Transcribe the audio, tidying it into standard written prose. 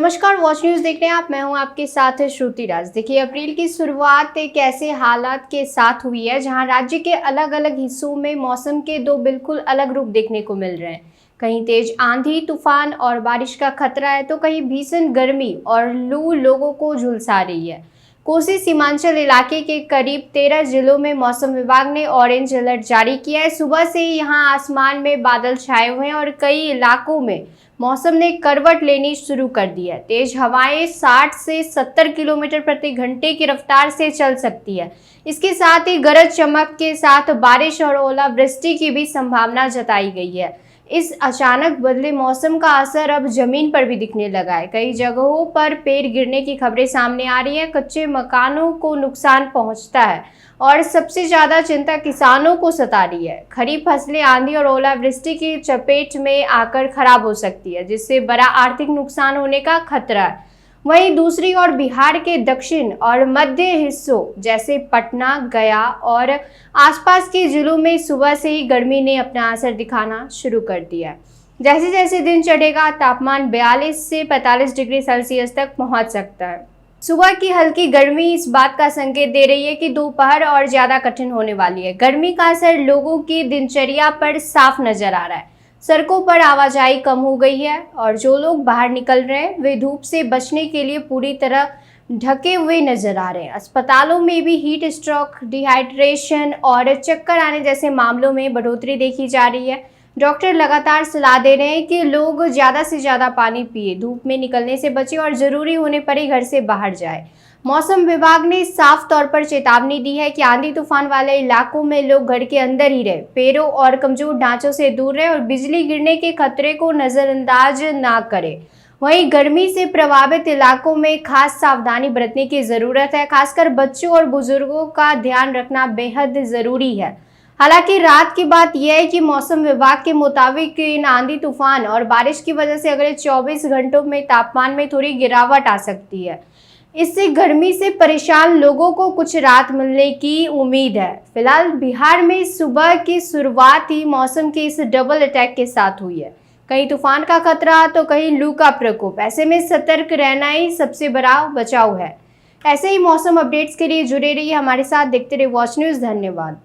नमस्कार, watch news देख रहे हैं आप। मैं हूं आपके साथ श्रुति राज। देखिए, अप्रैल की शुरुआत एक ऐसे हालात के साथ हुई है जहां राज्य के अलग अलग हिस्सों में मौसम के दो बिल्कुल अलग रूप देखने को मिल रहे हैं। कहीं तेज आंधी, तूफान और बारिश का खतरा है तो कहीं भीषण गर्मी और लू लोगों को झुलसा रही है। कोसी सीमांचल इलाके के करीब 13 जिलों में मौसम विभाग ने ऑरेंज अलर्ट जारी किया है। सुबह से यहां आसमान में बादल छाए हुए हैं और कई इलाकों में मौसम ने करवट लेनी शुरू कर दी है। तेज हवाएं 60 से 70 किलोमीटर प्रति घंटे की रफ्तार से चल सकती है। इसके साथ ही गरज चमक के साथ बारिश और ओलावृष्टि की भी संभावना जताई गई है। इस अचानक बदले मौसम का असर अब जमीन पर भी दिखने लगा है। कई जगहों पर पेड़ गिरने की खबरें सामने आ रही हैं। कच्चे मकानों को नुकसान पहुंचता है और सबसे ज्यादा चिंता किसानों को सता रही है। खरीफ फसलें आंधी और ओलावृष्टि की चपेट में आकर खराब हो सकती है, जिससे बड़ा आर्थिक नुकसान होने का खतरा है। वहीं दूसरी ओर बिहार के दक्षिण और मध्य हिस्सों जैसे पटना, गया और आसपास के जिलों में सुबह से ही गर्मी ने अपना असर दिखाना शुरू कर दिया है। जैसे जैसे दिन चढ़ेगा, तापमान 42 से 45 डिग्री सेल्सियस तक पहुंच सकता है। सुबह की हल्की गर्मी इस बात का संकेत दे रही है कि दोपहर और ज्यादा कठिन होने वाली है। गर्मी का असर लोगों की दिनचर्या पर साफ नजर आ रहा है। सड़कों पर आवाजाही कम हो गई है और जो लोग बाहर निकल रहे हैं वे धूप से बचने के लिए पूरी तरह ढके हुए नजर आ रहे हैं। अस्पतालों में भी हीट स्ट्रोक, डिहाइड्रेशन और चक्कर आने जैसे मामलों में बढ़ोतरी देखी जा रही है। डॉक्टर लगातार सलाह दे रहे हैं कि लोग ज़्यादा से ज़्यादा पानी पिए, धूप में निकलने से बचे और ज़रूरी होने पर ही घर से बाहर जाए। मौसम विभाग ने साफ तौर पर चेतावनी दी है कि आंधी तूफान वाले इलाकों में लोग घर के अंदर ही रहे, पेड़ों और कमजोर ढांचों से दूर रहे और बिजली गिरने के खतरे को नजरअंदाज ना करें। वहीं गर्मी से प्रभावित इलाकों में खास सावधानी बरतने की जरूरत है। खासकर बच्चों और बुजुर्गों का ध्यान रखना बेहद जरूरी है। हालांकि रात की बात यह है कि मौसम विभाग के मुताबिक इन आंधी तूफान और बारिश की वजह से अगले 24 घंटों में तापमान में थोड़ी गिरावट आ सकती है। इससे गर्मी से परेशान लोगों को कुछ राहत मिलने की उम्मीद है। फिलहाल बिहार में सुबह की शुरुआत ही मौसम के इस डबल अटैक के साथ हुई है। कहीं तूफान का खतरा तो कहीं लू का प्रकोप। ऐसे में सतर्क रहना ही सबसे बड़ा बचाव है। ऐसे ही मौसम अपडेट्स के लिए जुड़े रहिए हमारे साथ। देखते रहिए वॉच न्यूज़। धन्यवाद।